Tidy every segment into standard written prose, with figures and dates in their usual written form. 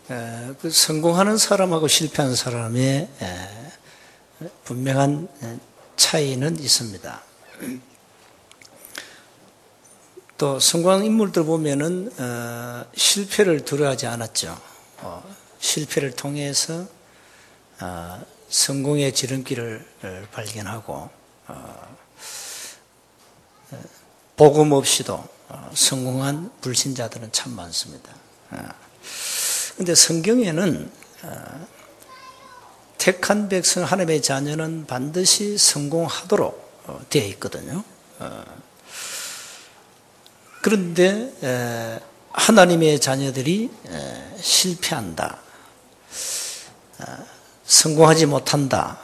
그 성공하는 사람하고 실패하는 사람의 분명한 차이는 있습니다. 또 성공한 인물들 보면은 실패를 두려워하지 않았죠. 실패를 통해서 성공의 지름길을 발견하고 복음 없이도 성공한 불신자들은 참 많습니다. 그런데 성경에는 택한 백성 하나님의 자녀는 반드시 성공하도록 되어 있거든요. 그런데 하나님의 자녀들이 실패한다, 성공하지 못한다,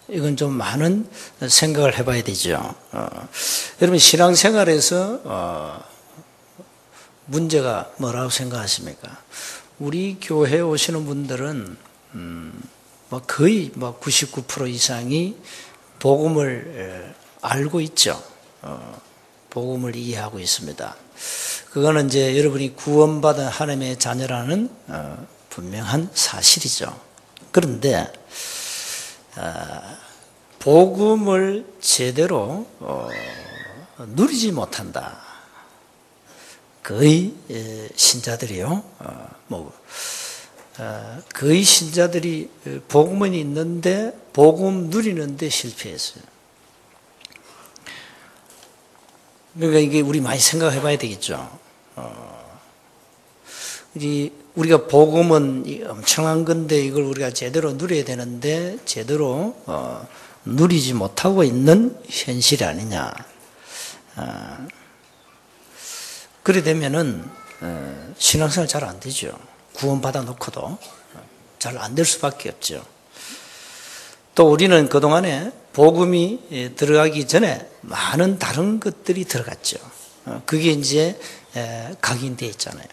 이건 좀 많은 생각을 해봐야 되죠. 여러분 신앙생활에서 문제가 뭐라고 생각하십니까? 우리 교회에 오시는 분들은 거의 99% 이상이 복음을 알고 있죠. 복음을 이해하고 있습니다. 그거는 이제 여러분이 구원받은 하나님의 자녀라는 분명한 사실이죠. 그런데 복음을 제대로 누리지 못한다. 거의 신자들이요. 거의 신자들이 복음은 있는데 복음 누리는데 실패했어요. 그러니까 이게 우리 많이 생각해 봐야 되겠죠. 우리가 복음은 엄청난 건데 이걸 우리가 제대로 누려야 되는데 제대로 누리지 못하고 있는 현실이 아니냐. 그래 되면은 신앙생활 잘 안 되죠. 구원받아 놓고도 잘 안 될 수밖에 없죠. 또 우리는 그동안에 복음이 들어가기 전에 많은 다른 것들이 들어갔죠. 그게 이제 각인되어 있잖아요.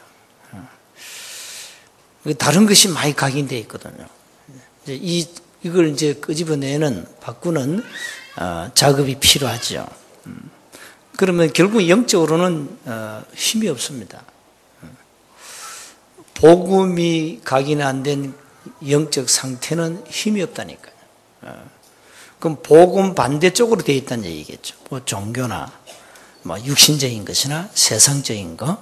다른 것이 많이 각인되어 있거든요. 이걸 이제 끄집어내는, 바꾸는 작업이 필요하죠. 그러면 결국 영적으로는 힘이 없습니다. 복음이 각인 안 된 영적 상태는 힘이 없다니까요. 그럼 복음 반대쪽으로 되어 있다는 얘기겠죠. 종교나 육신적인 것이나 세상적인 거,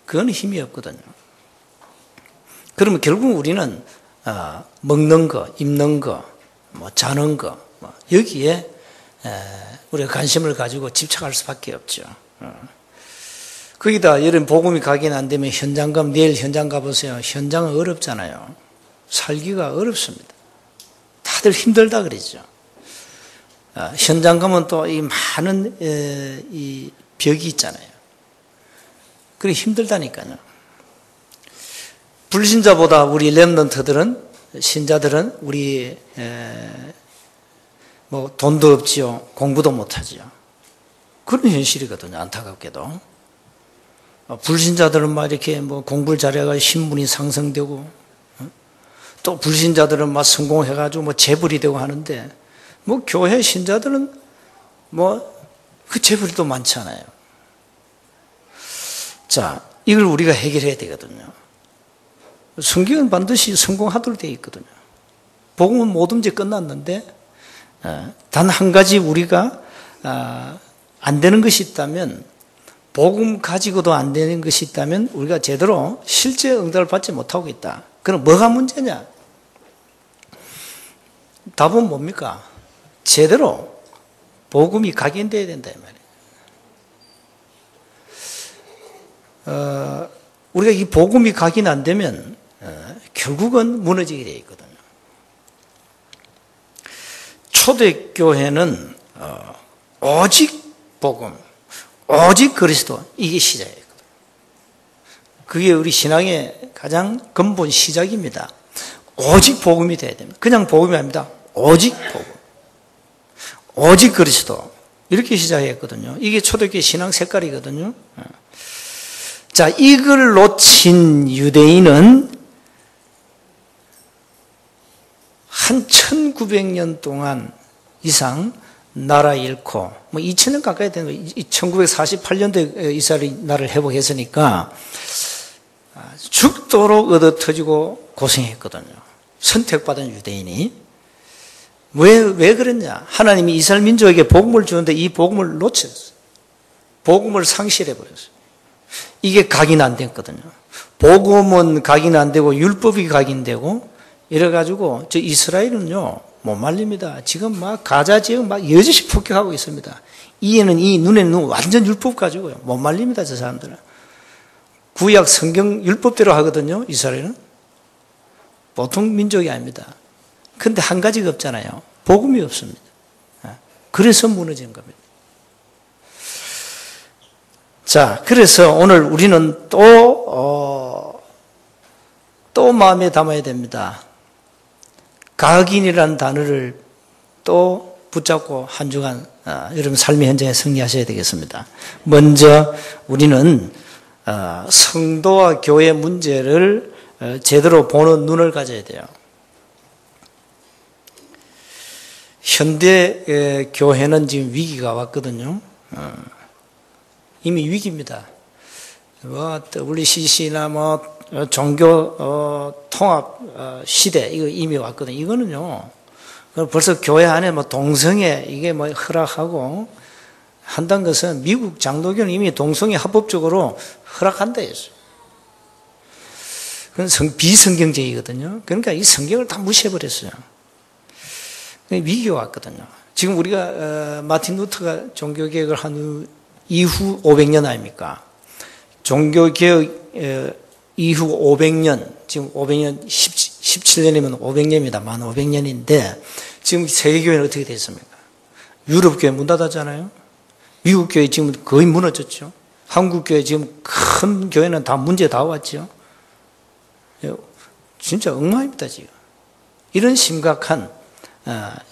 그건 힘이 없거든요. 그러면 결국 우리는 먹는 거, 입는 거, 자는 거, 여기에 우리가 관심을 가지고 집착할 수밖에 없죠. 거기다 여러분 복음이 각인 안 되면 현장 가면, 내일 현장 가보세요. 현장은 어렵잖아요. 살기가 어렵습니다. 다들 힘들다 그러죠. 현장 가면 또 이 많은 이 벽이 있잖아요. 그게 힘들다니까요. 불신자보다 우리 렘넌트들은, 신자들은 우리 돈도 없지요, 공부도 못하지요. 그런 현실이거든요. 안타깝게도 불신자들은 이렇게 공부를 잘해가지고 신분이 상승되고, 또 불신자들은 성공해가지고 재벌이 되고 하는데, 교회 신자들은 그 재벌이 또 많잖아요. 자, 이걸 우리가 해결해야 되거든요. 성경은 반드시 성공하도록 되어 있거든요. 복음은 모든 문제 끝났는데, 단 한 가지 우리가 안 되는 것이 있다면, 복음 가지고도 안 되는 것이 있다면 우리가 제대로 실제 응답을 받지 못하고 있다. 그럼 뭐가 문제냐? 답은 뭡니까? 제대로 복음이 각인되어야 된다 이 말이에요. 우리가 이 복음이 각인 안 되면 결국은 무너지게 되어 있거든요. 초대교회는 오직 복음, 오직 그리스도, 이게 시작이거든요. 그게 우리 신앙의 가장 근본 시작입니다. 오직 복음이 돼야 됩니다. 그냥 복음이 아닙니다. 오직 복음, 오직 그리스도, 이렇게 시작했거든요. 이게 초대교회 신앙 색깔이거든요. 자, 이걸 놓친 유대인은 한 1900년 동안 이상 나라 잃고, 2000년 가까이 된 거예요. 1948년도에 이스라엘이 나라를 회복했으니까 죽도록 얻어터지고 고생했거든요. 선택받은 유대인이. 왜 그랬냐? 하나님이 이스라엘 민족에게 복음을 주는데 이 복음을 놓쳤어요. 복음을 상실해버렸어요. 이게 각인 안 됐거든요. 복음은 각인 안 되고 율법이 각인되고 이래가지고 저 이스라엘은요 못 말립니다. 지금 막 가자 지역 막 여지시 폭격하고 있습니다. 이에는 이, 눈에는 눈, 완전 율법 가지고요. 못 말립니다, 저 사람들은. 구약 성경 율법대로 하거든요, 이스라엘은. 보통 민족이 아닙니다. 근데 한 가지가 없잖아요. 복음이 없습니다. 그래서 무너지는 겁니다. 자, 그래서 오늘 우리는 또 마음에 담아야 됩니다. 각인이라는 단어를 또 붙잡고 한 주간 여러분 삶의 현장에 승리하셔야 되겠습니다. 먼저 우리는 성도와 교회 문제를 제대로 보는 눈을 가져야 돼요. 현대 교회는 지금 위기가 왔거든요. 이미 위기입니다. WCC나 종교 통합 시대 이거 이미 왔거든요. 이거는요. 벌써 교회 안에 동성애 이게 허락하고 한다는 것은 미국 장로교는 이미 동성애 합법적으로 허락한다 했어요. 그건 비성경적이거든요. 그러니까 이 성경을 다 무시해버렸어요. 위기가 왔거든요. 지금 우리가 마틴 루터가 종교개혁을 한 이후 500년 아닙니까? 종교개혁 이후 500년, 지금 500년, 17년이면 500년입니다. 만 500년인데 지금 세계교회는 어떻게 됐습니까? 유럽교회 문 닫았잖아요. 미국교회 지금 거의 무너졌죠. 한국교회 지금 큰 교회는 다 문제 다 왔죠. 진짜 엉망입니다, 지금. 이런 심각한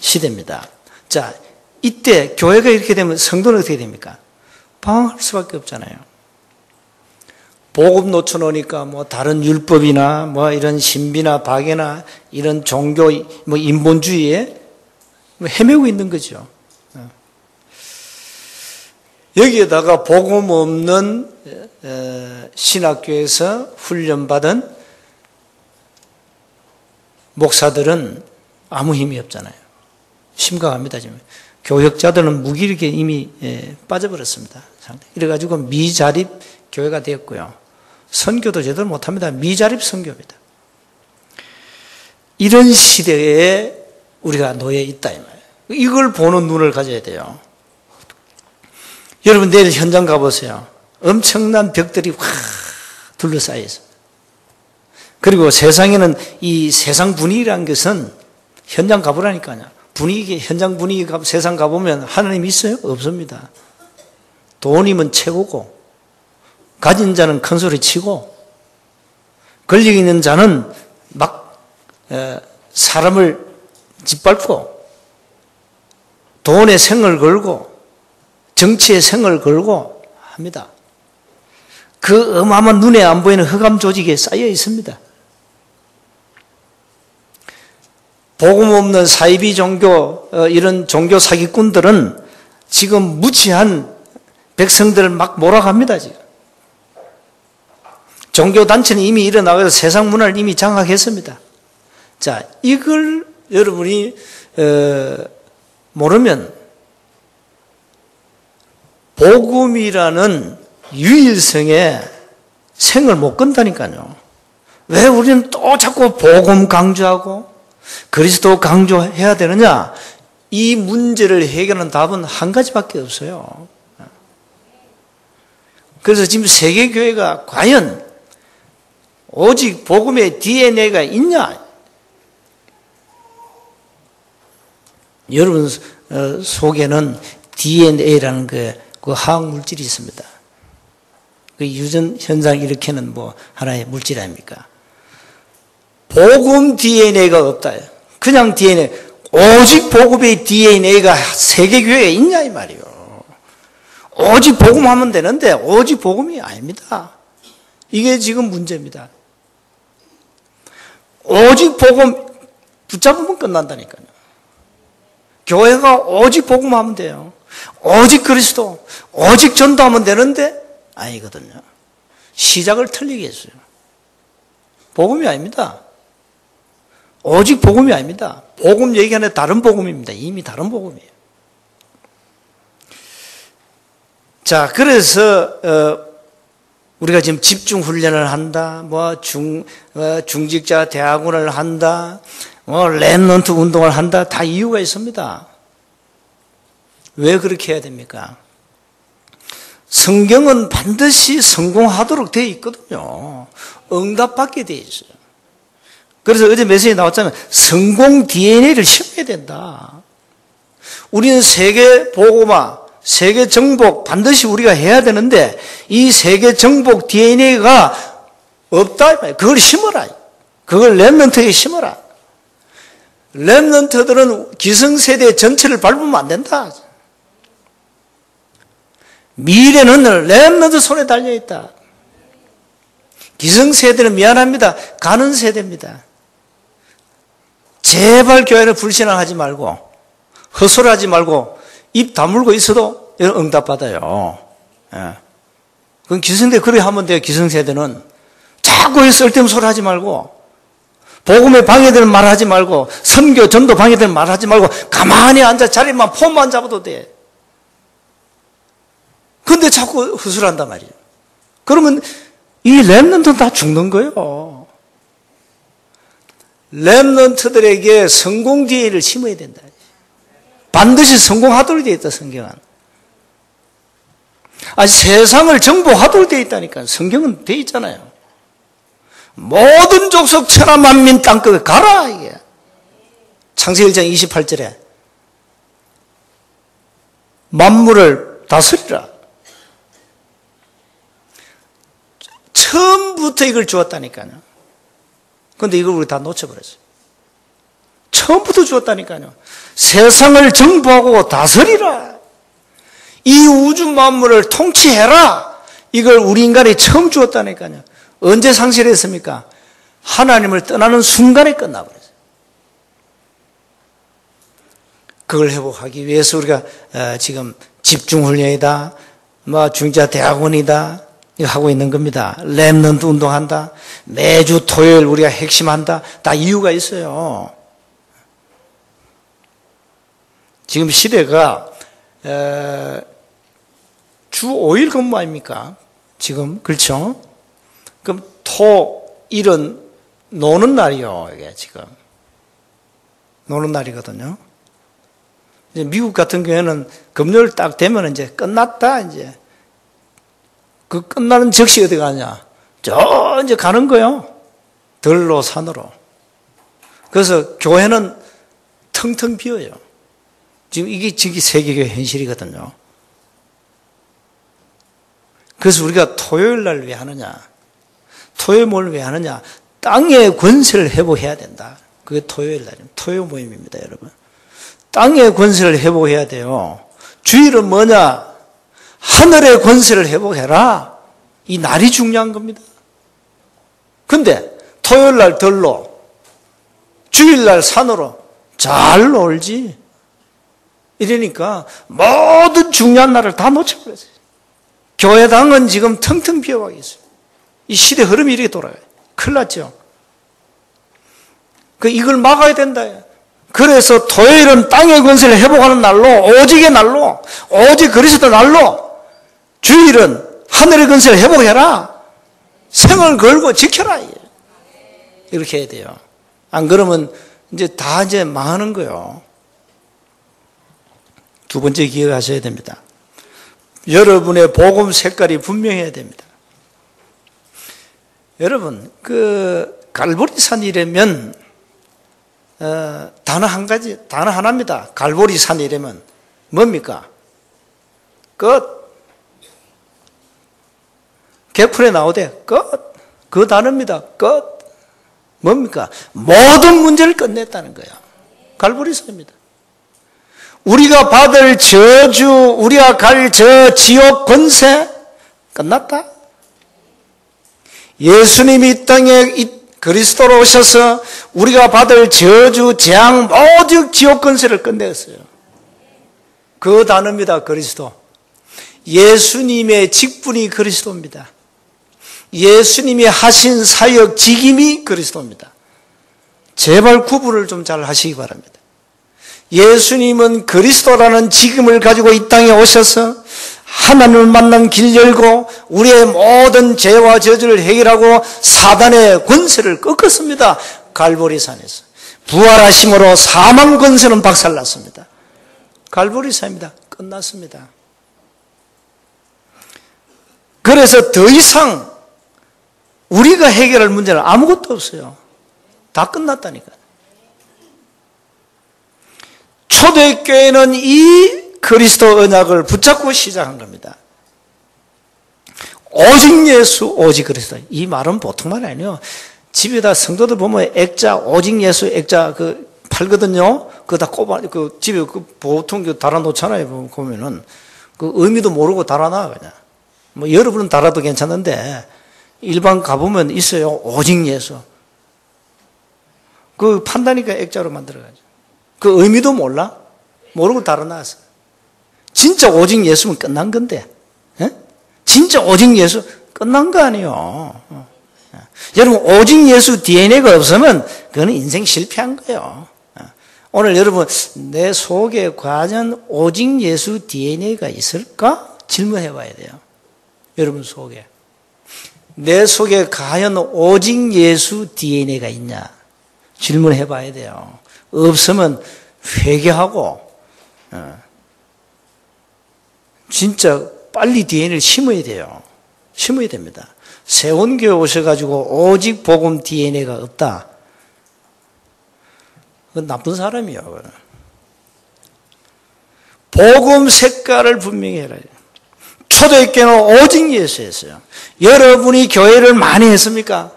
시대입니다. 자, 이때 교회가 이렇게 되면 성도는 어떻게 됩니까? 방황할 수밖에 없잖아요. 복음 놓쳐놓으니까 다른 율법이나 이런 신비나 박애나 이런 종교 인본주의에 헤매고 있는 거죠. 여기에다가 복음 없는 신학교에서 훈련받은 목사들은 아무 힘이 없잖아요. 심각합니다, 지금. 교역자들은 무기력에 이미 빠져버렸습니다. 이래가지고 미자립 교회가 되었고요. 선교도 제대로 못합니다. 미자립 선교입니다. 이런 시대에 우리가 놓여 있다 이 말이에요. 이걸 보는 눈을 가져야 돼요. 여러분 내일 현장 가보세요. 엄청난 벽들이 확 둘러싸여 있습니다. 그리고 세상에는 이 세상 분위기라는 것은 현장 가보라니까요. 현장 분위기 세상 가보면 하나님 있어요? 없습니다. 돈이면 최고고, 가진 자는 큰 소리 치고, 권력 있는 자는 막 사람을 짓밟고, 돈에 생을 걸고, 정치에 생을 걸고 합니다. 그 어마어마한 눈에 안 보이는 흑암 조직에 쌓여 있습니다. 복음 없는 사이비 종교, 이런 종교 사기꾼들은 지금 무지한 백성들을 막 몰아갑니다, 지금. 종교단체는 이미 일어나서 세상 문화를 이미 장악했습니다. 자, 이걸 여러분이, 모르면, 복음이라는 유일성에 생을 못 건다니까요. 왜 우리는 또 자꾸 복음 강조하고, 그리스도 강조해야 되느냐? 이 문제를 해결하는 답은 한 가지밖에 없어요. 그래서 지금 세계교회가 과연 오직 복음의 DNA가 있냐? 여러분 속에는 DNA라는 그 화학물질이 있습니다. 그 유전 현상 일으키는 하나의 물질 아닙니까? 복음 DNA가 없다. 그냥 DNA, 오직 복음의 DNA가 세계교회에 있냐 이 말이에요. 오직 복음하면 되는데 오직 복음이 아닙니다. 이게 지금 문제입니다. 오직 복음 붙잡으면 끝난다니까요. 교회가 오직 복음하면 돼요. 오직 그리스도, 오직 전도하면 되는데 아니거든요. 시작을 틀리게 했어요. 복음이 아닙니다. 오직 복음이 아닙니다. 복음 얘기하는 다른 복음입니다. 이미 다른 복음이에요. 자, 그래서 우리가 지금 집중 훈련을 한다, 중직자 대학원을 한다, 랩런트 운동을 한다, 다 이유가 있습니다. 왜 그렇게 해야 됩니까? 성경은 반드시 성공하도록 되어 있거든요. 응답받게 되어 있어요. 그래서 어제 메시지에 나왔잖아요. 성공 DNA를 심어야 된다. 우리는 세계 보고마, 세계 정복 반드시 우리가 해야 되는데 이 세계 정복 DNA가 없다. 그걸 심어라. 그걸 랩런트에게 심어라. 랩런트들은 기성세대 전체를 밟으면 안 된다. 미래는 랩런트 손에 달려있다. 기성세대는 미안합니다. 가는 세대입니다. 제발 교회를 불신앙하지 말고 헛소리하지 말고 입 다물고 있어도 응답받아요. 예. 그럼 기성세대 그렇게 하면 돼요. 기성세대는 자꾸 쓸데없는 소리 하지 말고 복음에 방해되는 말 하지 말고 선교 전도 방해되는 말 하지 말고 가만히 앉아 자리만 폼만 잡아도 돼. 근데 자꾸 헛소리한단 말이에요. 그러면 이 랩런트는 다 죽는 거예요. 랩런트들에게 성공 DNA를 심어야 된다. 반드시 성공하도록 되어 있다, 성경은. 세상을 정복하도록 되어 있다니까. 성경은 되어 있잖아요. 모든 족속 천하 만민 땅끝에 가라, 이게. 창세기 1장 28절에. 만물을 다스리라. 처음부터 이걸 주었다니까요. 그런데 이걸 우리 다 놓쳐버렸어요. 처음부터 주었다니까요. 세상을 정복하고 다스리라. 이 우주 만물을 통치해라. 이걸 우리 인간이 처음 주었다니까요. 언제 상실했습니까? 하나님을 떠나는 순간에 끝나버렸어요. 그걸 회복하기 위해서 우리가 지금 집중훈련이다, 중자 대학원이다, 이거 하고 있는 겁니다. 랩런트 운동한다. 매주 토요일 우리가 핵심한다. 다 이유가 있어요. 지금 시대가 주 5일 근무 아닙니까? 지금 그렇죠? 그럼 토, 일은 노는 날이요. 이게 지금 노는 날이거든요. 이제 미국 같은 경우에는 금요일 딱 되면 이제 끝났다. 이제 그 끝나는 즉시 어디 가냐? 저 이제 가는 거요. 들로 산으로. 그래서 교회는 텅텅 비어요. 지금 이게 세계교회 현실이거든요. 그래서 우리가 토요일 날 왜 하느냐? 토요일 뭘 왜 하느냐? 땅의 권세를 회복해야 된다. 그게 토요일 날입니다. 토요 모임입니다, 여러분. 땅의 권세를 회복해야 돼요. 주일은 뭐냐? 하늘의 권세를 회복해라. 이 날이 중요한 겁니다. 근데 토요일 날 들로, 주일 날 산으로 잘 놀지. 이러니까 모든 중요한 날을 다 놓쳐버렸어요. 교회당은 지금 텅텅 비어가 있어요. 이 시대 흐름이 이렇게 돌아가요. 큰일 났죠. 이걸 막아야 된다. 그래서 토요일은 땅의 권세를 회복하는 날로, 오직의 날로, 오직 그리스도 날로, 주일은 하늘의 권세를 회복해라. 생을 걸고 지켜라. 이렇게 해야 돼요. 안 그러면 이제 다 망하는 거예요. 두 번째 기억하셔야 됩니다. 여러분의 복음 색깔이 분명해야 됩니다. 여러분, 갈보리산이라면, 단어 한 가지, 단어 하나입니다. 갈보리산이라면 뭡니까? 끝. 개풀에 나오되 끝. 그 단어입니다. 끝. 뭡니까? 모든 문제를 끝냈다는 거예요. 갈보리산입니다. 우리가 받을 저주, 우리가 갈 저 지옥 권세 끝났다. 예수님이 이 땅에 그리스도로 오셔서 우리가 받을 저주, 재앙, 모든 지옥 권세를 끝냈어요. 그 단어입니다. 그리스도. 예수님의 직분이 그리스도입니다. 예수님이 하신 사역 직임이 그리스도입니다. 제발 구분을 좀 잘 하시기 바랍니다. 예수님은 그리스도라는 직임을 가지고 이 땅에 오셔서 하나님을 만난 길 열고 우리의 모든 죄와 저주를 해결하고 사단의 권세를 꺾었습니다. 갈보리산에서. 부활하심으로 사망 권세는 박살났습니다. 갈보리산입니다. 끝났습니다. 그래서 더 이상 우리가 해결할 문제는 아무것도 없어요. 다 끝났다니까요. 초대교회는 이 그리스도 언약을 붙잡고 시작한 겁니다. 오직 예수, 오직 그리스도. 이 말은 보통 말이 아니에요. 집에다 성도들 보면 액자, 오직 예수 액자 팔거든요. 그거 다 꼽아, 집에 보통 달아놓잖아요. 보면은. 그 의미도 모르고 달아놔, 그냥. 뭐 여러분은 달아도 괜찮은데, 일반 가보면 있어요. 오직 예수. 그 판다니까 액자로 만들어가지고. 그 의미도 몰라? 모르고 달아놨어. 진짜 오직 예수면 끝난 건데. 에? 진짜 오직 예수 끝난 거 아니에요. 여러분 오직 예수 DNA가 없으면 그거는 인생 실패한 거예요. 오늘 여러분 내 속에 과연 오직 예수 DNA가 있을까? 질문해 봐야 돼요. 여러분 속에. 내 속에 과연 오직 예수 DNA가 있냐? 질문해 봐야 돼요. 없으면 회개하고 진짜 빨리 DNA를 심어야 돼요. 심어야 됩니다. 세원교회 오셔가지고 오직 복음 DNA가 없다. 그건 나쁜 사람이에요. 복음 색깔을 분명히 해라. 초대교회는 오직 예수였어요. 여러분이 교회를 많이 했습니까?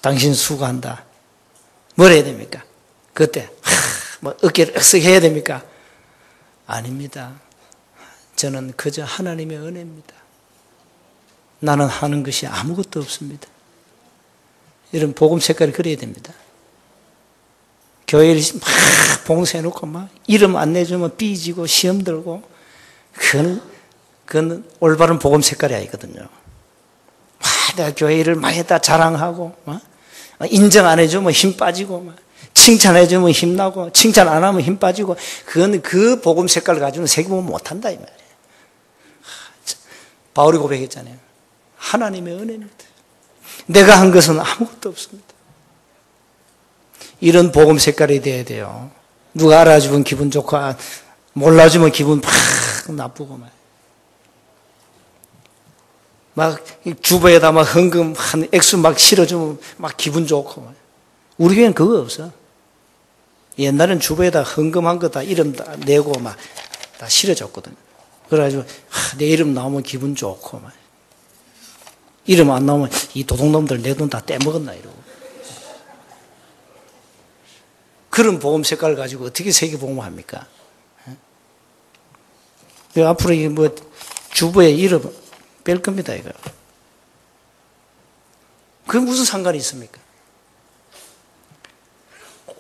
당신 수고한다. 뭘 해야 됩니까? 그때 뭐 어깨를 억석 해야 됩니까? 아닙니다. 저는 그저 하나님의 은혜입니다. 나는 하는 것이 아무것도 없습니다. 이런 복음 색깔이 그래야 됩니다. 교회를 막 봉쇄해놓고 막 이름 안 내주면 삐지고 시험 들고 그건 올바른 복음 색깔이 아니거든요. 내가 교회 일을 많이 했다 자랑하고 인정 안 해주면 힘 빠지고 칭찬해주면 힘나고 칭찬 안 하면 힘 빠지고 그건 그 복음 색깔을 가지고는 세계복음 못한다 이 말이에요. 바울이 고백했잖아요. 하나님의 은혜입니다. 내가 한 것은 아무것도 없습니다. 이런 복음 색깔이 돼야 돼요. 누가 알아주면 기분 좋고 몰라주면 기분 팍 나쁘고 막 주보에다 막 헌금 한 액수 막 실어주면 막 기분 좋고 우리 교회는 그거 없어. 옛날엔 주보에다 헌금한 거 다 이름 다 내고 막 다 실어줬거든. 그래가지고 내 이름 나오면 기분 좋고 막 이름 안 나오면 이 도둑놈들 내 돈 다 떼먹었나 이러고. 그런 복음 색깔을 가지고 어떻게 세계복음을 합니까? 앞으로 이게 뭐 주보에 이름 뺄 겁니다 이거. 그게 무슨 상관이 있습니까?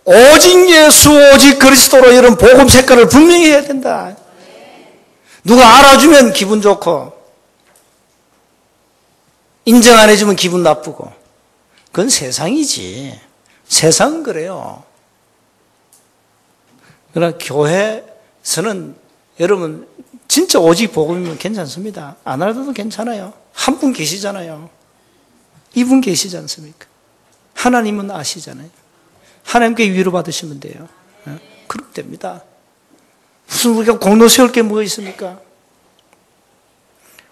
오직 예수 오직 그리스도로 이런 복음 색깔을 분명히 해야 된다. 누가 알아주면 기분 좋고 인정 안 해주면 기분 나쁘고 그건 세상이지. 세상은 그래요. 그러나 교회에서는 여러분 진짜 오직 복음이면 괜찮습니다. 안 알아도 괜찮아요. 한 분 계시잖아요. 이분 계시지 않습니까? 하나님은 아시잖아요. 하나님께 위로받으시면 돼요. 그럼 됩니다. 무슨 우리가 공로 세울 게 뭐가 있습니까?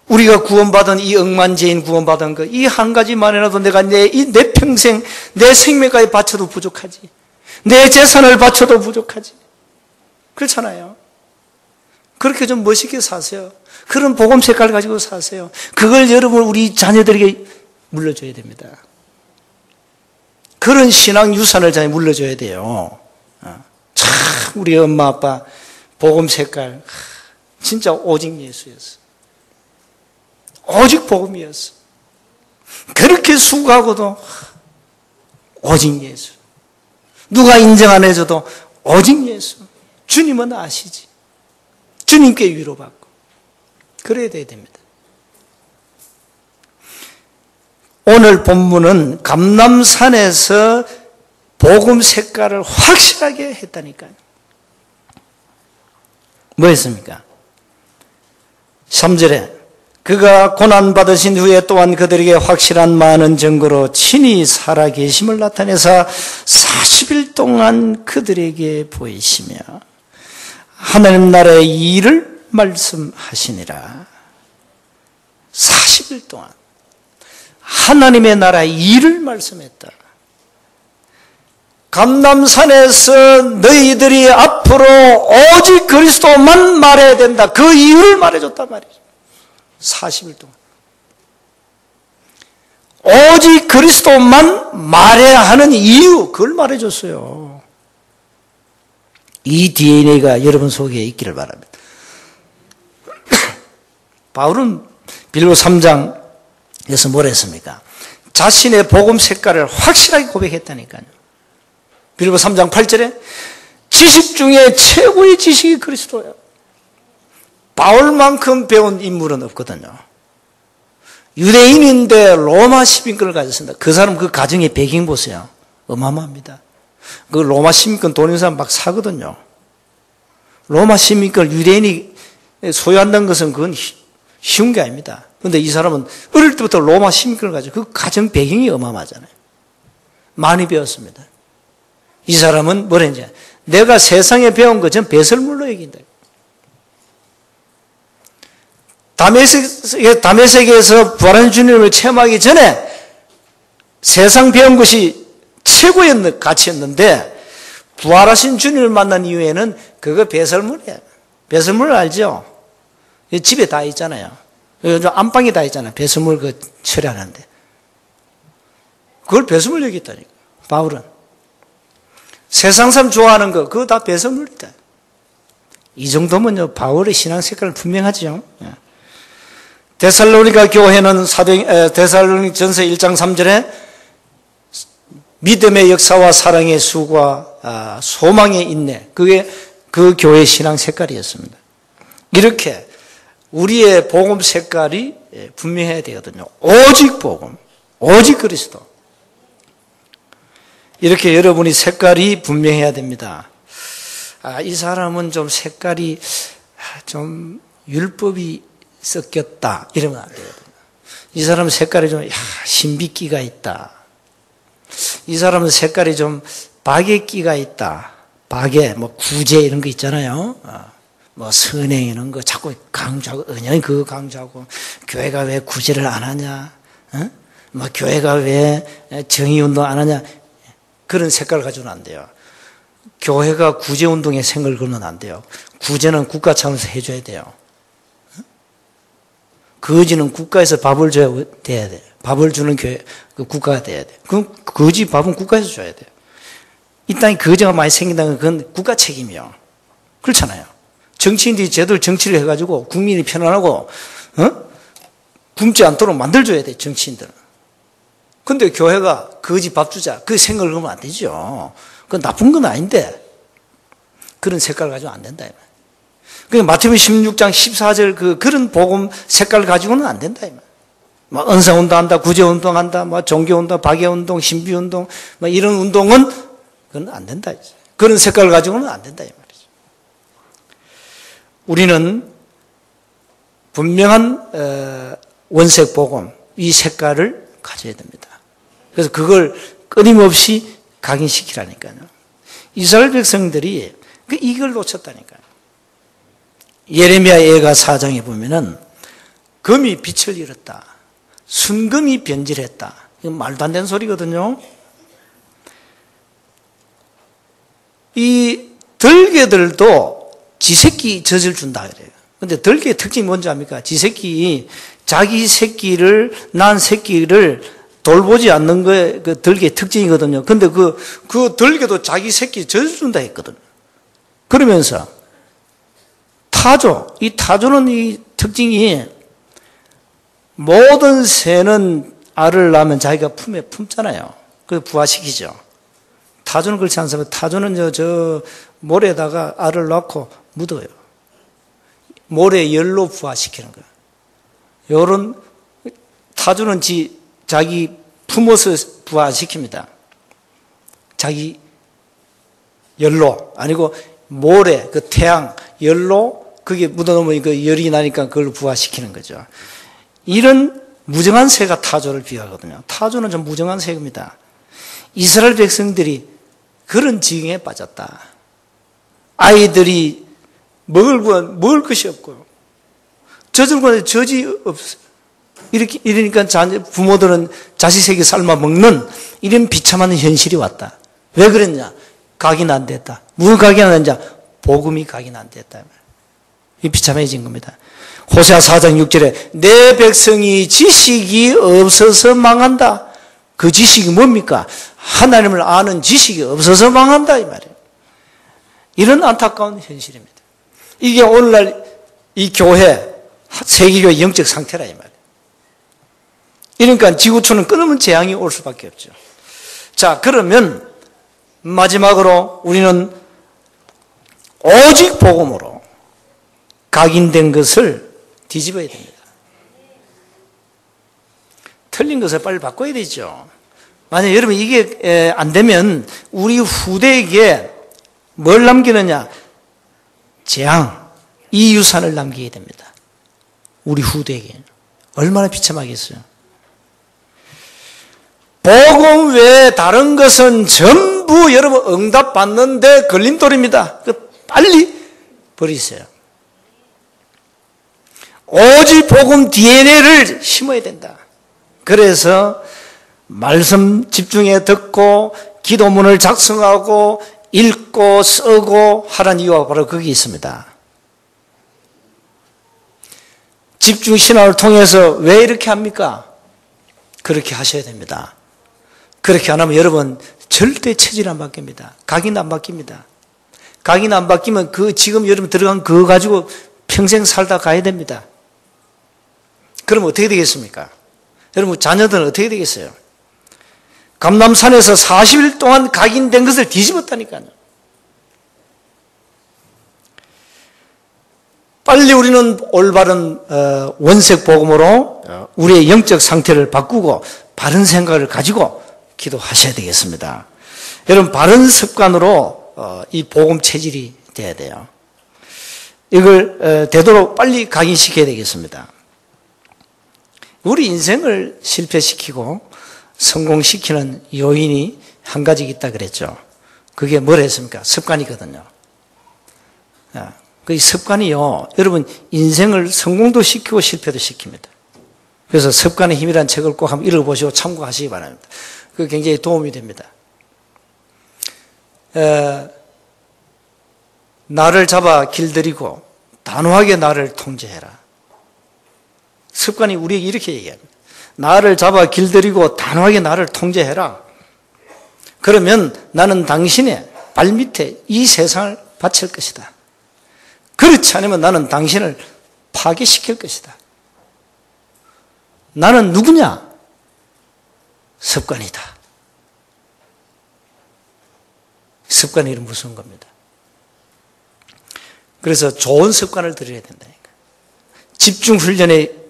우리가 구원받은 이 억만죄인 구원받은 거, 이 한 가지만 해도 내가 내 평생, 내 생명까지 바쳐도 부족하지. 내 재산을 바쳐도 부족하지. 그렇잖아요. 그렇게 좀 멋있게 사세요. 그런 복음 색깔 가지고 사세요. 그걸 여러분 우리 자녀들에게 물려줘야 됩니다. 그런 신앙 유산을 자녀 물려줘야 돼요. 참 우리 엄마 아빠 복음 색깔 진짜 오직 예수였어. 오직 복음이었어. 그렇게 수고하고도 오직 예수. 누가 인정 안 해줘도 오직 예수. 주님은 아시지. 주님께 위로받고 그래야 돼야 됩니다. 오늘 본문은 감람산에서 복음 색깔을 확실하게 했다니까요. 뭐였습니까? 3절에 그가 고난받으신 후에 또한 그들에게 확실한 많은 증거로 친히 살아계심을 나타내사 40일 동안 그들에게 보이시며 하나님 나라의 일을 말씀하시니라. 40일 동안 하나님의 나라의 일을 말씀했다. 감람산에서 너희들이 앞으로 오직 그리스도만 말해야 된다. 그 이유를 말해줬단 말이죠. 40일 동안. 오직 그리스도만 말해야 하는 이유, 그걸 말해줬어요. 이 DNA가 여러분 속에 있기를 바랍니다. 바울은 빌립보 3장에서 뭘 했습니까? 자신의 복음 색깔을 확실하게 고백했다니까요. 빌립보 3장 8절에 지식 중에 최고의 지식이 그리스도예요. 바울만큼 배운 인물은 없거든요. 유대인인데 로마 시민권을 가졌습니다. 그 사람 그 가정의 배경 보세요. 어마어마합니다. 그 로마 시민권 돈 있는 사람 막 사거든요. 로마 시민권을 유대인이 소유한다는 것은 그건 쉬운 게 아닙니다. 그런데 이 사람은 어릴 때부터 로마 시민권을 가지고 그 가정 배경이 어마어마하잖아요. 많이 배웠습니다. 이 사람은 뭐라 했냐? 내가 세상에 배운 것 전 배설물로 여긴다. 다메섹에서 부활한 주님을 체험하기 전에 세상 배운 것이 최고의 가치였는데 부활하신 주님을 만난 이후에는 그거 배설물이에요. 배설물 알죠? 집에 다 있잖아요. 안방에 다 있잖아요. 배설물 그 처리하는데. 그걸 배설물 여겼다니까. 바울은. 세상 사람 좋아하는 거, 그거 다 배설물이다. 이 정도면요, 바울의 신앙 색깔은 분명하죠. 데살로니가 교회는 데살로니 전서 1장 3절에 믿음의 역사와 사랑의 수고와 소망의 인내, 그게 그 교회의 신앙 색깔이었습니다. 이렇게 우리의 복음 색깔이 분명해야 되거든요. 오직 복음, 오직 그리스도. 이렇게 여러분이 색깔이 분명해야 됩니다. 이 사람은 좀 색깔이 좀 율법이 섞였다 이러면 안 되거든요. 이 사람은 색깔이 좀 신비기가 있다. 이 사람은 색깔이 좀 박애기가 있다. 박애, 뭐 구제 이런 거 있잖아요. 뭐 선행 이런 거 자꾸 강조하고 은연히 그거 강조하고 교회가 왜 구제를 안 하냐? 뭐 교회가 왜 정의운동 안 하냐? 그런 색깔을 가지고는 안 돼요. 교회가 구제운동에 생각을 걸면 안 돼요. 구제는 국가 차원에서 해줘야 돼요. 거지는 국가에서 밥을 줘야 돼야 돼. 밥을 주는 교회, 그 국가가 돼야 돼. 그럼 거지 밥은 국가에서 줘야 돼요. 이 땅에 거지가 많이 생긴다는 건 그건 국가 책임이요. 그렇잖아요. 정치인들이 제대로 정치를 해가지고 국민이 편안하고, 굶지 않도록 만들어줘야 돼, 정치인들은. 근데 교회가 거지 밥 주자. 그 생각을 하면 안 되죠. 그건 나쁜 건 아닌데, 그런 색깔을 가지고 안 된다. 그러니까 마태복음 16장 14절 그런 복음 색깔을 가지고는 안 된다. 뭐 은사운동 한다, 구제운동 한다, 뭐 종교운동, 박애운동, 신비운동, 뭐 이런 운동은 그건 안 된다. 그런 색깔을 가지고는 안 된다. 이 말이죠. 우리는 분명한 원색 복음, 이 색깔을 가져야 됩니다. 그래서 그걸 끊임없이 각인시키라니까요. 이스라엘 백성들이 이걸 놓쳤다니까요. 예레미야 예가 4장에 보면은 금이 빛을 잃었다. 순금이 변질했다. 이건 말도 안 되는 소리거든요. 이 들개들도 지새끼 젖을 준다 그래요. 근데 들개의 특징이 뭔지 압니까? 지새끼 자기 새끼를 낳은 새끼를 돌보지 않는 거에 그 들개의 특징이거든요. 근데 그 들개도 자기 새끼 젖을 준다 했거든요. 그러면서 타조, 이 타조는 이 특징이 모든 새는 알을 낳으면 자기가 품에 품잖아요. 그래서 부화시키죠. 타조는 그렇지 않습니다. 타조는 저 모래에다가 알을 낳고 묻어요. 모래 열로 부화시키는 거예요. 요런 타조는 지 자기 품어서 부화시킵니다. 자기 열로, 아니고 모래, 그 태양, 열로 그게 묻어놓으면 그 열이 나니까 그걸 부화시키는 거죠. 이런 무정한 새가 타조를 비하거든요. 타조는 좀 무정한 새입니다. 이스라엘 백성들이 그런 지경에 빠졌다. 아이들이 먹을 것이 없고요. 젖을 구하는데 젖이 없어요. 이러니까 부모들은 자식에게 삶아 먹는 이런 비참한 현실이 왔다. 왜 그랬냐? 각인 안 됐다. 무슨 각인 안 됐냐? 복음이 각인 안 됐다. 이 비참해진 겁니다. 호세아 4장 6절에 내 백성이 지식이 없어서 망한다. 그 지식이 뭡니까? 하나님을 아는 지식이 없어서 망한다 이 말이에요. 이런 안타까운 현실입니다. 이게 오늘날 이 교회, 세계교회 영적 상태라 이 말이에요. 그러니까 지구촌은 끊임없는 재앙이 올 수밖에 없죠. 자, 그러면 마지막으로 우리는 오직 복음으로 각인된 것을 뒤집어야 됩니다. 틀린 것을 빨리 바꿔야 되죠. 만약 여러분 이게 안 되면 우리 후대에게 뭘 남기느냐? 재앙, 이 유산을 남기게 됩니다. 우리 후대에게. 얼마나 비참하겠어요. 복음 외에 다른 것은 전부 여러분 응답받는데 걸림돌입니다. 빨리 버리세요. 오직 복음 DNA를 심어야 된다. 그래서 말씀 집중해 듣고 기도문을 작성하고 읽고 쓰고 하라는 이유가 바로 거기 있습니다. 집중신앙을 통해서 왜 이렇게 합니까? 그렇게 하셔야 됩니다. 그렇게 안 하면 여러분 절대 체질 안 바뀝니다. 각인 안 바뀝니다. 각인 안 바뀌면 지금 여러분 들어간 그거 가지고 평생 살다 가야 됩니다. 그럼 어떻게 되겠습니까? 여러분 자녀들은 어떻게 되겠어요? 감람산에서 40일 동안 각인된 것을 뒤집었다니까요. 빨리 우리는 올바른 원색 복음으로 우리의 영적 상태를 바꾸고 바른 생각을 가지고 기도하셔야 되겠습니다. 여러분 바른 습관으로 이 복음 체질이 돼야 돼요. 이걸 되도록 빨리 각인시켜야 되겠습니다. 우리 인생을 실패시키고 성공시키는 요인이 한 가지 있다 그랬죠. 그게 뭘 했습니까? 습관이거든요. 그 습관이요, 여러분 인생을 성공도 시키고 실패도 시킵니다. 그래서 습관의 힘이라는 책을 꼭 한번 읽어보시고 참고하시기 바랍니다. 그게 굉장히 도움이 됩니다. 나를 잡아 길들이고 단호하게 나를 통제해라. 습관이 우리에게 이렇게 얘기합니다. 나를 잡아 길들이고 단호하게 나를 통제해라. 그러면 나는 당신의 발밑에 이 세상을 바칠 것이다. 그렇지 않으면 나는 당신을 파괴시킬 것이다. 나는 누구냐? 습관이다. 습관이 이런 무서운 겁니다. 그래서 좋은 습관을 들여야 된다니까. 집중 훈련의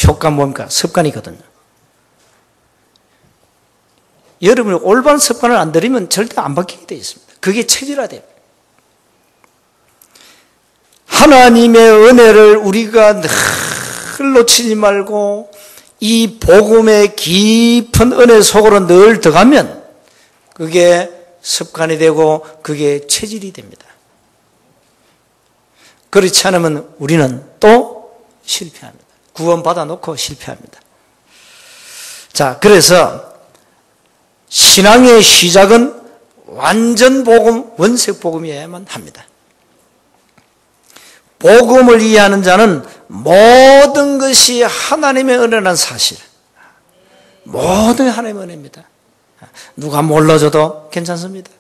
효과는 뭡니까? 습관이거든요. 여러분이 올바른 습관을 안 들이면 절대 안 바뀌게 되어 있습니다. 그게 체질화돼요. 하나님의 은혜를 우리가 늘 놓치지 말고 이 복음의 깊은 은혜 속으로 늘 들어가면 그게 습관이 되고 그게 체질이 됩니다. 그렇지 않으면 우리는 또 실패합니다. 구원받아 놓고 실패합니다. 자, 그래서 신앙의 시작은 완전 복음, 원색 복음이어야만 합니다. 복음을 이해하는 자는 모든 것이 하나님의 은혜라는 사실, 모든 게 하나님의 은혜입니다. 누가 몰라줘도 괜찮습니다.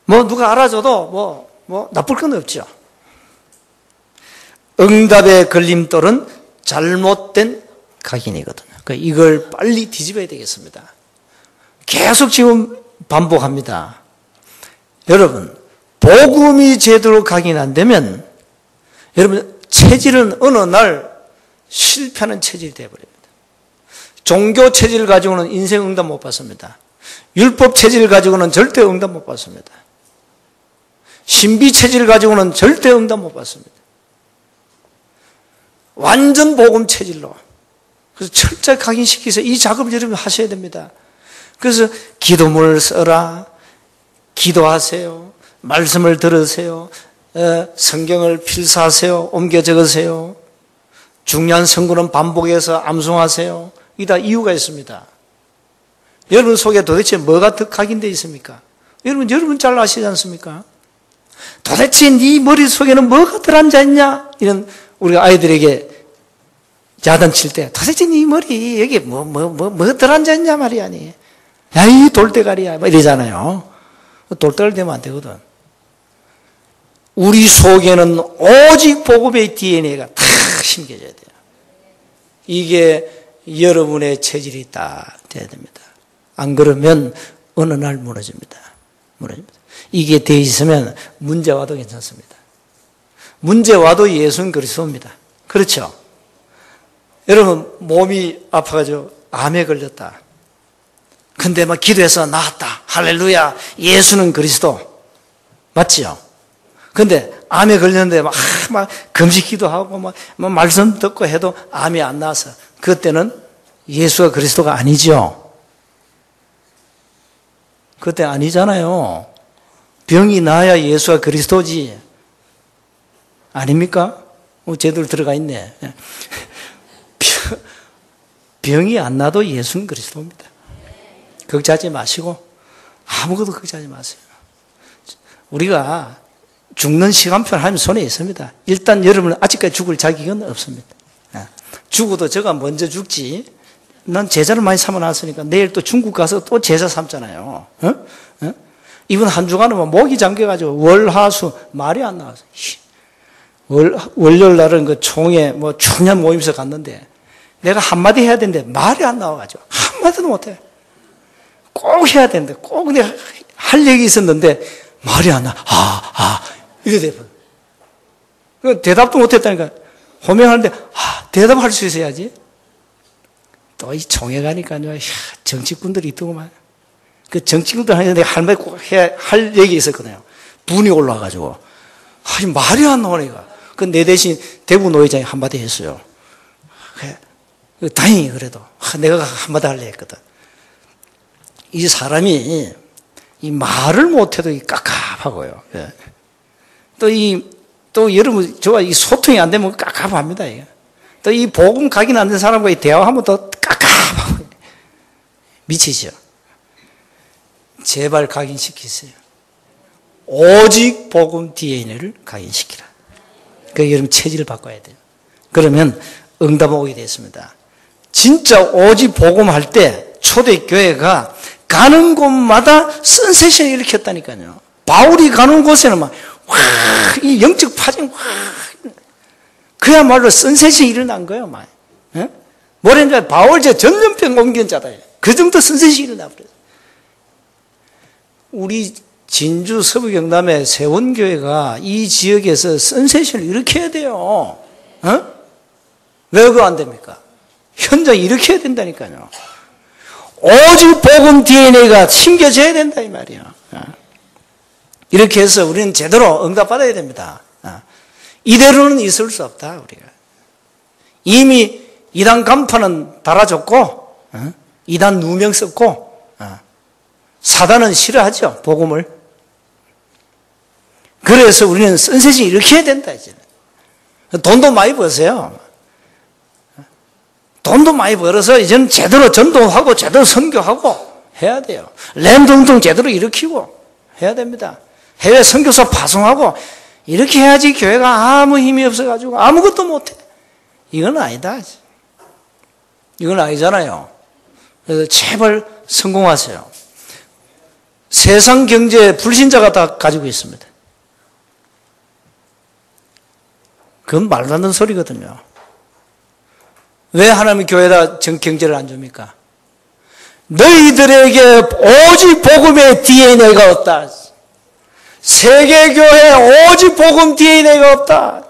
누가 알아줘도 나쁠 건 없죠. 응답의 걸림돌은 잘못된 각인이거든요. 그러니까 이걸 빨리 뒤집어야 되겠습니다. 계속 지금 반복합니다. 여러분, 복음이 제대로 각인 안 되면 여러분 체질은 어느 날 실패하는 체질이 되어버립니다. 종교 체질을 가지고는 인생 응답 못 받습니다. 율법 체질을 가지고는 절대 응답 못 받습니다. 신비 체질을 가지고는 절대 응답 못 받습니다. 완전 복음 체질로. 그래서 철저히 각인시키서 이 작업을 여러분 하셔야 됩니다. 그래서 기도문을 써라, 기도하세요, 말씀을 들으세요, 성경을 필사하세요, 옮겨 적으세요, 중요한 성구는 반복해서 암송하세요. 이 다 이유가 있습니다. 여러분 속에 도대체 뭐가 더 각인되어 있습니까? 여러분 잘 아시지 않습니까? 도대체 네 머릿속에는 뭐가 들어앉아있냐? 이런 우리가 아이들에게 야단칠 때 도대체 네 머리 여기 뭐 들어앉아있냐 말이야. 야, 이 돌대가리야. 뭐 이러잖아요. 돌대가리 되면 안 되거든. 우리 속에는 오직 복음의 DNA가 다 심겨져야 돼요. 이게 여러분의 체질이 딱 돼야 됩니다. 안 그러면 어느 날 무너집니다. 이게 돼 있으면 문제 와도 괜찮습니다. 문제 와도 예수는 그리스도입니다. 그렇죠? 여러분 몸이 아파가지고 암에 걸렸다. 근데 막 기도해서 나았다. 할렐루야. 예수는 그리스도. 맞지요? 근데 암에 걸렸는데 막 금식 기도하고 막 말씀 듣고 해도 암이 안 나와서 그때는 예수가 그리스도가 아니죠. 그때 아니잖아요. 병이 나야 예수가 그리스도지. 아닙니까? 제대로 들어가 있네. 병이 안 나도 예수는 그리스도입니다. 걱정하지 마시고 아무것도 걱정하지 마세요. 우리가 죽는 시간표를 하면 손에 있습니다. 일단 여러분은 아직까지 죽을 자격은 없습니다. 죽어도 제가 먼저 죽지. 난 제자를 많이 삼아놨으니까 내일 또 중국 가서 또 제자 삼잖아요. 이번 한 주간은 목이 잠겨가지고 월화수 말이 안 나와서 월요일 날은 그 총회 청년 모임에서 갔는데 내가 한마디 해야 되는데 말이 안 나와가지고 한마디도 못해. 꼭 해야 되는데 꼭 내가 할 얘기 있었는데 말이 안 나. 이래 돼버려. 대답도 못했다니까. 호명하는데 대답할 수 있어야지. 또 이 총회 가니까요. 정치꾼들이 있더구만. 그 정치꾼들 하는데 내가 할 말 꼭 할 얘기 있었거든요. 분이 올라와가지고 말이 안 나오니까. 그 내 대신 대구 노회장이 한마디 했어요. 다행히 그래도 내가 한마디 하려 했거든. 이 사람이 이 말을 못해도 깝깝하고요. 또 여러분 저와 이 소통이 안 되면 깝깝합니다. 또 이 복음 각인 안 된 사람과 대화하면 또 깝깝하고 미치죠. 제발 각인시키세요. 오직 복음 DNA를 각인시키라. 그 여러분 체질을 바꿔야 돼요. 그러면 응답 오게 됐습니다. 진짜 오직 복음할 때 초대교회가 가는 곳마다 선셋을 일으켰다니까요. 바울이 가는 곳에는 이 영적 파장 그야말로 선셋이 일어난 거예요. 뭐랬냐? 바울 전염병 옮긴 자다. 그 정도 선셋이 일어나 버렸어요. 우리 진주 서부경남의 세원교회가 이 지역에서 선셋을 일으켜야 돼요. 왜 그거 안 됩니까? 현장 일으켜야 된다니까요. 오직 복음 DNA가 심겨져야 된다 이 말이야. 이렇게 해서 우리는 제대로 응답받아야 됩니다. 이대로는 있을 수 없다 우리가. 이미 이단 간판은 달아줬고 이단 누명 썼고 사단은 싫어하죠 복음을. 그래서 우리는 선셋이 일으켜야 된다 이제. 돈도 많이 버세요. 돈도 많이 벌어서 이제는 제대로 전도하고 제대로 선교하고 해야 돼요. 랜덤동 제대로 일으키고 해야 됩니다. 해외 선교사 파송하고 이렇게 해야지 교회가 아무 힘이 없어가지고 아무것도 못해. 이건 아니다. 이건 아니잖아요. 그래서 제발 성공하세요. 세상 경제 불신자가 다 가지고 있습니다. 그건 말도 안 되는 소리거든요. 왜 하나님의 교회에다 경제를 안 줍니까? 너희들에게 오직 복음의 DNA가 없다. 세계교회에 오직 복음 DNA가 없다.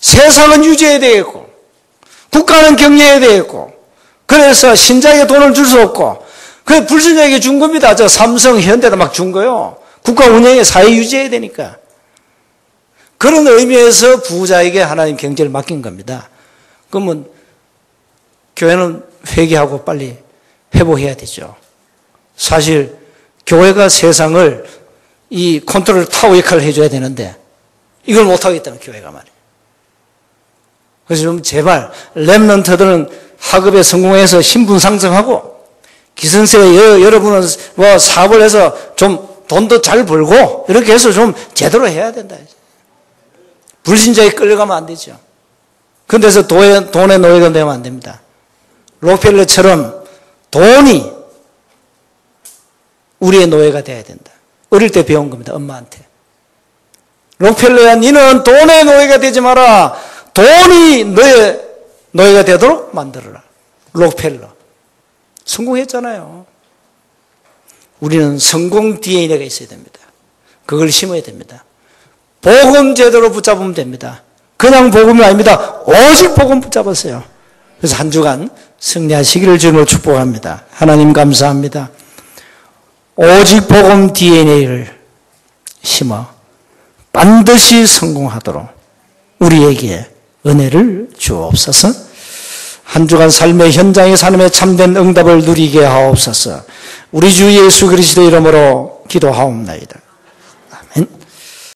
세상은 유지해야 되겠고, 국가는 경영해야 되겠고, 그래서 신자에게 돈을 줄 수 없고, 그 불신자에게 준 겁니다. 저 삼성, 현대도 막 준 거요. 국가 운영에 사회 유지해야 되니까. 그런 의미에서 부자에게 하나님 경제를 맡긴 겁니다. 그러면 교회는 회개하고 빨리 회복해야 되죠. 사실 교회가 세상을 이 컨트롤 타워 역할을 해줘야 되는데 이걸 못하겠다는 교회가 말이에요. 그래서 좀 제발 렘넌트들은 학업에 성공해서 신분 상승하고 기성세대 여러분은 뭐 사업을 해서 좀 돈도 잘 벌고 이렇게 해서 좀 제대로 해야 된다. 불신자에 끌려가면 안 되죠. 그런데서 돈의 노예가 되면 안 됩니다. 록펠러처럼 돈이 우리의 노예가 돼야 된다. 어릴 때 배운 겁니다. 엄마한테. 록펠러야 너는 돈의 노예가 되지 마라. 돈이 너의 노예가 되도록 만들어라. 록펠러. 성공했잖아요. 우리는 성공 DNA가 있어야 됩니다. 그걸 심어야 됩니다. 복음 제대로 붙잡으면 됩니다. 그냥 복음이 아닙니다. 오직 복음 붙잡았어요. 그래서 한 주간 승리하시기를 주님으로 축복합니다. 하나님 감사합니다. 오직 복음 DNA를 심어 반드시 성공하도록 우리에게 은혜를 주옵소서. 한 주간 삶의 현장의 삶에 참된 응답을 누리게 하옵소서. 우리 주 예수 그리스도 이름으로 기도하옵나이다.